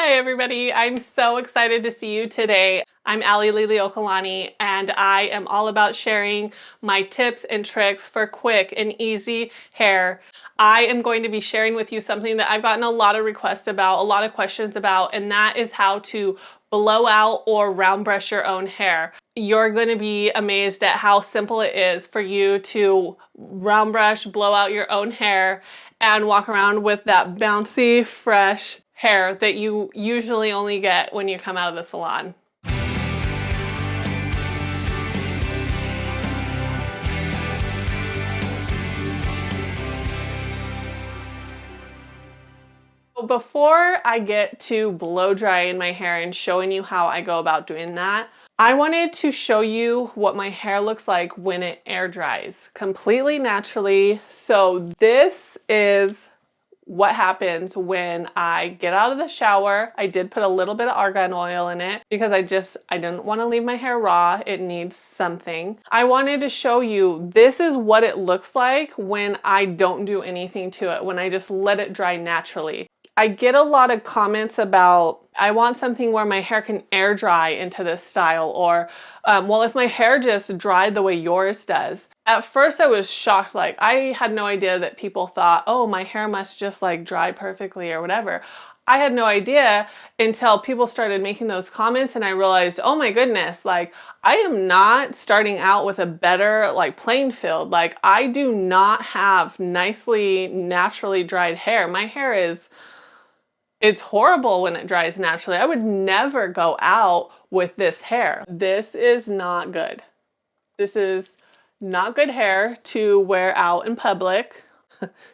Hi everybody, I'm so excited to see you today. I'm Allie Liliokalani and I am all about sharing my tips and tricks for quick and easy hair. I am going to be sharing with you something that I've gotten a lot of requests about, a lot of questions about, and that is how to blow out or round brush your own hair. You're going to be amazed at how simple it is for you to round brush, blow out your own hair, and walk around with that bouncy, fresh hair that you usually only get when you come out of the salon. Before I get to blow drying my hair and showing you how I go about doing that, I wanted to show you what my hair looks like when it air dries completely naturally. So this is what happens when I get out of the shower. I did put a little bit of argan oil in it because I didn't want to leave my hair raw. It needs something. I wanted to show you this is what it looks like when I don't do anything to it, when I just let it dry naturally. I get a lot of comments about, I want something where my hair can air dry into this style, or, well, if my hair just dried the way yours does. At first I was shocked, like I had no idea that people thought, oh, my hair must just like dry perfectly or whatever. I had no idea until people started making those comments and I realized, oh my goodness, like I am not starting out with a better like playing field. Like I do not have nicely, naturally dried hair. My hair is, it's horrible when it dries naturally. I would never go out with this hair. This is not good. This is not good hair to wear out in public.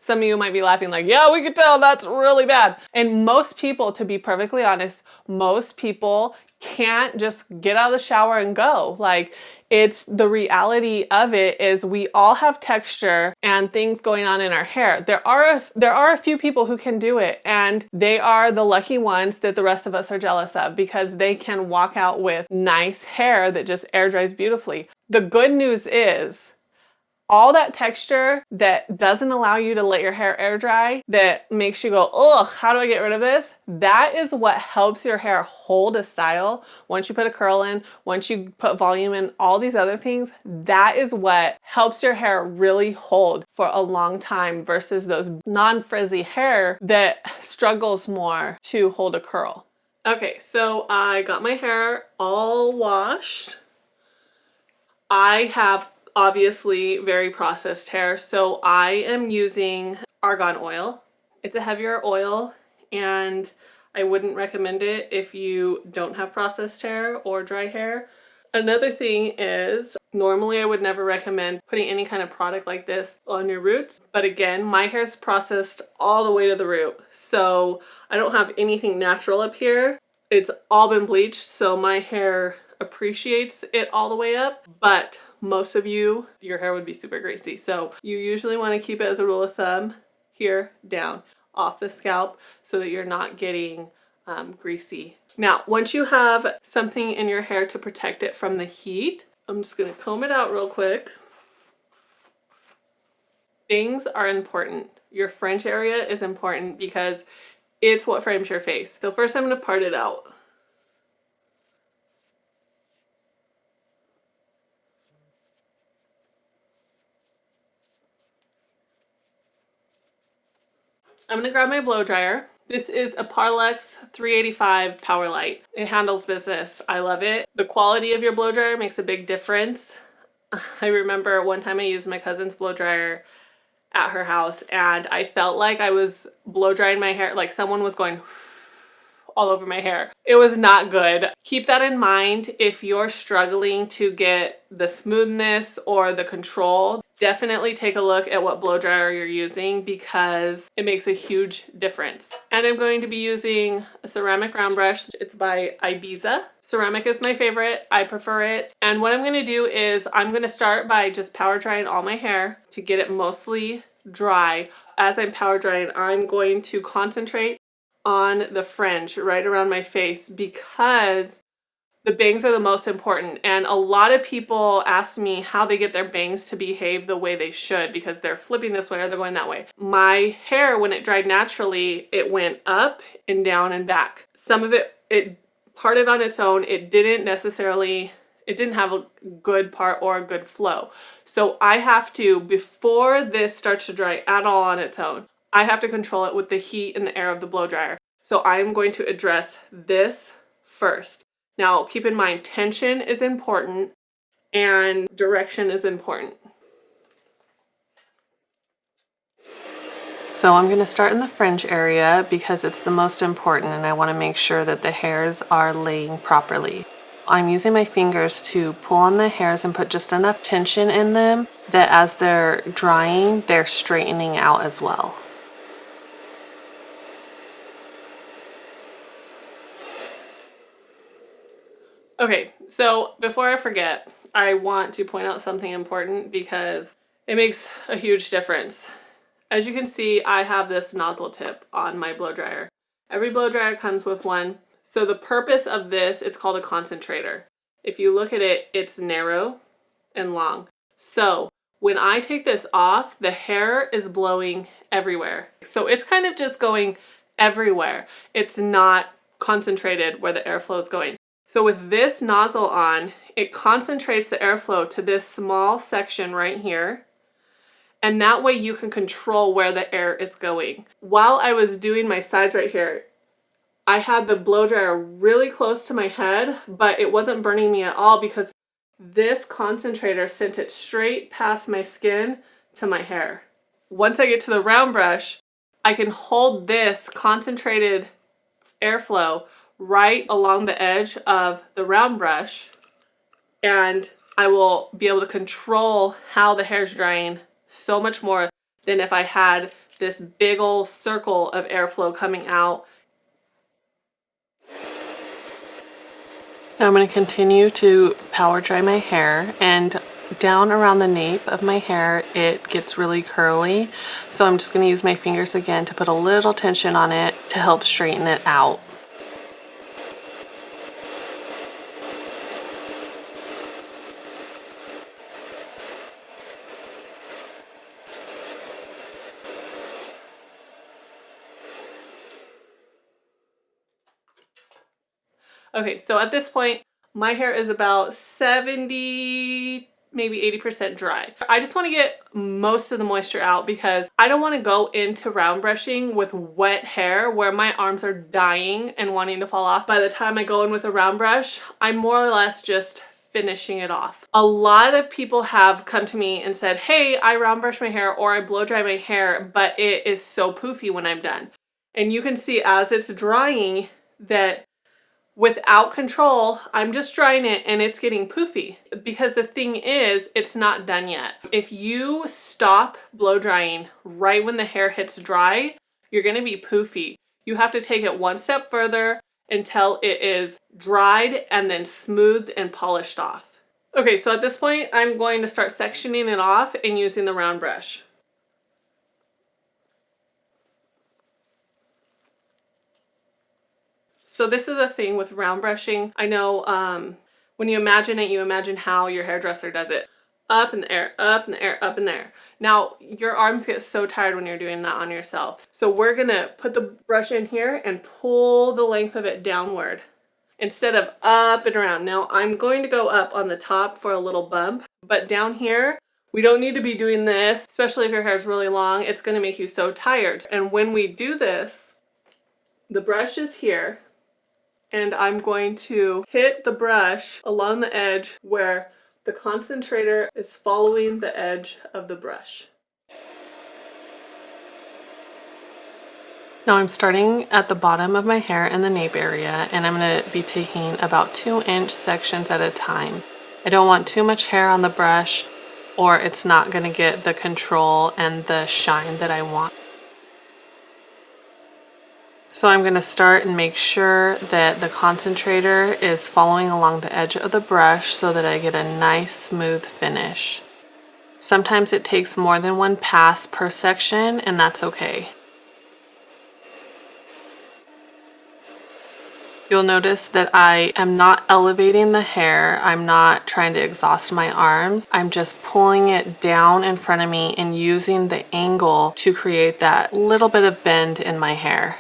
Some of you might be laughing like, yeah, we could tell that's really bad. And most people, to be perfectly honest, most people can't just get out of the shower and go. Like, it's the reality of it is we all have texture and things going on in our hair. There are a few people who can do it, and they are the lucky ones that the rest of us are jealous of because they can walk out with nice hair that just air dries beautifully. The good news is all that texture that doesn't allow you to let your hair air dry, that makes you go, ugh, how do I get rid of this? That is what helps your hair hold a style. Once you put a curl in, once you put volume in, all these other things, that is what helps your hair really hold for a long time versus those non-frizzy hair that struggles more to hold a curl. Okay, so I got my hair all washed. I have obviously very processed hair, so I am using argan oil. It's a heavier oil and I wouldn't recommend it if you don't have processed hair or dry hair. Another thing is, normally I would never recommend putting any kind of product like this on your roots, but again, my hair's processed all the way to the root, so I don't have anything natural up here. It's all been bleached, so my hair appreciates it all the way up, but most of you, your hair would be super greasy. So you usually want to keep it as a rule of thumb here down off the scalp so that you're not getting greasy. Now, once you have something in your hair to protect it from the heat, I'm just going to comb it out real quick. Bangs are important. Your fringe area is important because it's what frames your face. So first I'm going to part it out. I'm gonna grab my blow dryer. This is a Parlex 385 Power Light. It handles business. I love it. The quality of your blow dryer makes a big difference. I remember one time I used my cousin's blow dryer at her house and I felt like I was blow drying my hair, like someone was going all over my hair. It was not good. Keep that in mind if you're struggling to get the smoothness or the control. Definitely take a look at what blow dryer you're using because it makes a huge difference. And I'm going to be using a ceramic round brush. It's by Ibiza. Ceramic is my favorite. I prefer it. And what I'm going to do is I'm going to start by just power drying all my hair to get it mostly dry. As I'm power drying, I'm going to concentrate on the fringe right around my face because The bangs are the most important, and a lot of people ask me how they get their bangs to behave the way they should because they're flipping this way or they're going that way. My hair, when it dried naturally, it went up and down and back. Some of it parted on its own. It didn't have a good part or a good flow. So I have to, before this starts to dry at all on its own, I have to control it with the heat and the air of the blow dryer. So I'm going to address this first. Now, keep in mind, tension is important and direction is important. So I'm going to start in the fringe area because it's the most important and I want to make sure that the hairs are laying properly. I'm using my fingers to pull on the hairs and put just enough tension in them that as they're drying, they're straightening out as well. Okay, so before I forget, I want to point out something important because it makes a huge difference. As you can see, I have this nozzle tip on my blow dryer. Every blow dryer comes with one. So the purpose of this, it's called a concentrator. If you look at it, it's narrow and long. So when I take this off, the hair is blowing everywhere. So it's kind of just going everywhere. It's not concentrated where the airflow is going. So with this nozzle on, it concentrates the airflow to this small section right here. And that way you can control where the air is going. While I was doing my sides right here, I had the blow dryer really close to my head, but it wasn't burning me at all because this concentrator sent it straight past my skin to my hair. Once I get to the round brush, I can hold this concentrated airflow right along the edge of the round brush, and I will be able to control how the hair's drying so much more than if I had this big old circle of airflow coming out. Now I'm going to continue to power dry my hair, and down around the nape of my hair it gets really curly, so I'm just going to use my fingers again to put a little tension on it to help straighten it out. Okay, so at this point, my hair is about 70, maybe 80% dry. I just want to get most of the moisture out because I don't want to go into round brushing with wet hair where my arms are dying and wanting to fall off. By the time I go in with a round brush, I'm more or less just finishing it off. A lot of people have come to me and said, hey, I round brush my hair or I blow dry my hair, but it is so poofy when I'm done. And you can see as it's drying that without control, I'm just drying it and it's getting poofy because the thing is, it's not done yet. If you stop blow drying right when the hair hits dry, you're gonna be poofy. You have to take it one step further until it is dried and then smoothed and polished off. Okay, so at this point, I'm going to start sectioning it off and using the round brush. So this is a thing with round brushing. I know when you imagine it, you imagine how your hairdresser does it. Up in the air, up in the air, up in the air. Now, your arms get so tired when you're doing that on yourself. So we're gonna put the brush in here and pull the length of it downward instead of up and around. Now, I'm going to go up on the top for a little bump, but down here, we don't need to be doing this, especially if your hair is really long. It's gonna make you so tired. And when we do this, the brush is here, and I'm going to hit the brush along the edge where the concentrator is following the edge of the brush. Now I'm starting at the bottom of my hair in the nape area, and I'm going to be taking about 2-inch sections at a time. I don't want too much hair on the brush or it's not going to get the control and the shine that I want. So I'm going to start and make sure that the concentrator is following along the edge of the brush so that I get a nice smooth finish. Sometimes it takes more than one pass per section, and that's okay. You'll notice that I am not elevating the hair. I'm not trying to exhaust my arms. I'm just pulling it down in front of me and using the angle to create that little bit of bend in my hair.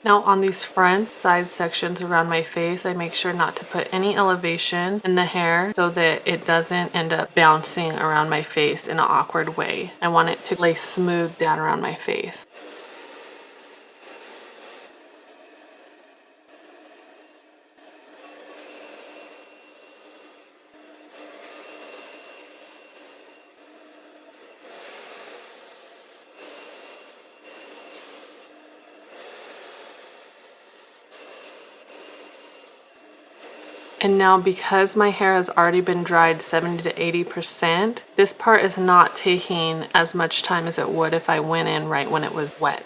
Now on these front side sections around my face, I make sure not to put any elevation in the hair so that it doesn't end up bouncing around my face in an awkward way. I want it to lay smooth down around my face. And now because my hair has already been dried 70 to 80%, this part is not taking as much time as it would if I went in right when it was wet.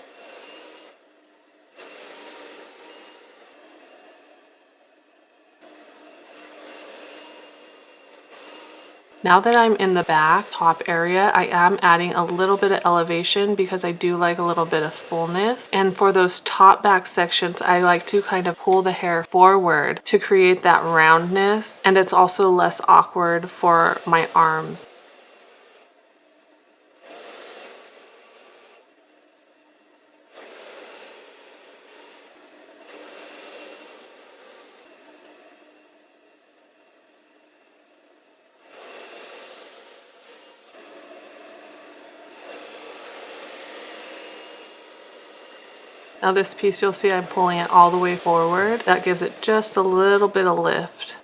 Now that I'm in the back top area, I am adding a little bit of elevation because I do like a little bit of fullness. And for those top back sections, I like to kind of pull the hair forward to create that roundness. And it's also less awkward for my arms. Now this piece, you'll see I'm pulling it all the way forward. That gives it just a little bit of lift.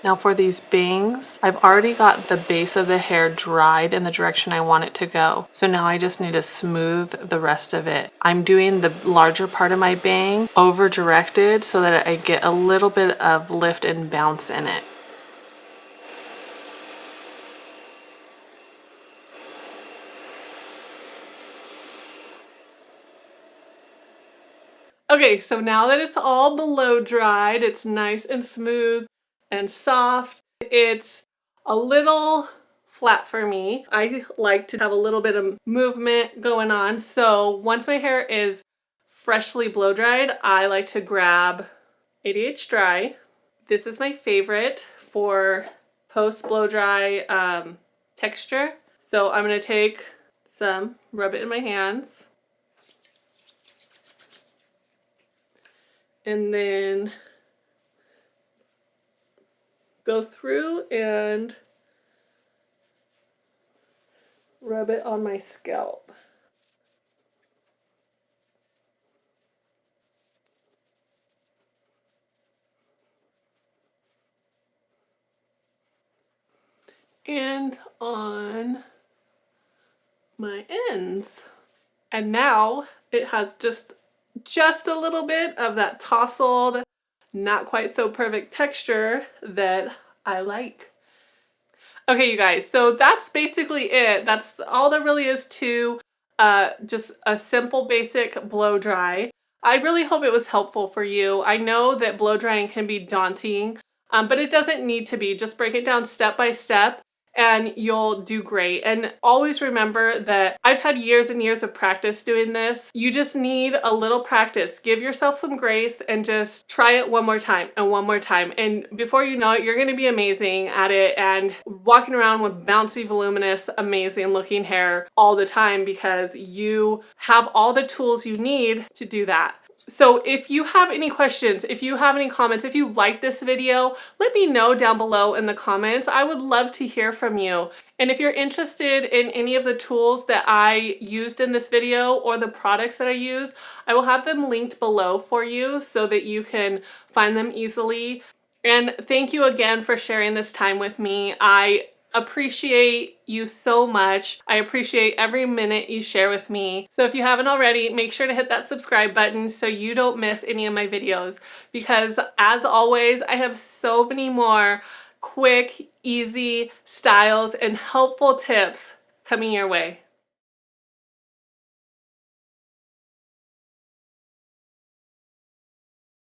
Now for these bangs, I've already got the base of the hair dried in the direction I want it to go. So now I just need to smooth the rest of it. I'm doing the larger part of my bang over directed so that I get a little bit of lift and bounce in it. Okay, so now that it's all blow dried, it's nice and smooth and soft. It's a little flat for me. I like to have a little bit of movement going on. So once my hair is freshly blow dried, I like to grab 80H Dry. This is my favorite for post blow dry texture. So I'm gonna take some, rub it in my hands, and then go through and rub it on my scalp. And on my ends. And now it has just a little bit of that tousled, not quite so perfect texture that I like. Okay, you guys, so that's basically it. That's all there really is to just a simple basic blow dry. I really hope it was helpful for you. I know that blow drying can be daunting, but it doesn't need to be. Just break it down step by step and you'll do great. And always remember that I've had years and years of practice doing this. You just need a little practice. Give yourself some grace and just try it one more time and one more time. And before you know it, you're gonna be amazing at it and walking around with bouncy, voluminous, amazing looking hair all the time because you have all the tools you need to do that. So if you have any questions, if you have any comments, if you like this video, let me know down below in the comments. I would love to hear from you. And if you're interested in any of the tools that I used in this video or the products that I use, I will have them linked below for you so that you can find them easily. And thank you again for sharing this time with me. I appreciate you so much. I appreciate every minute you share with me. So if you haven't already, make sure to hit that subscribe button so you don't miss any of my videos, because as always, I have so many more quick, easy styles and helpful tips coming your way.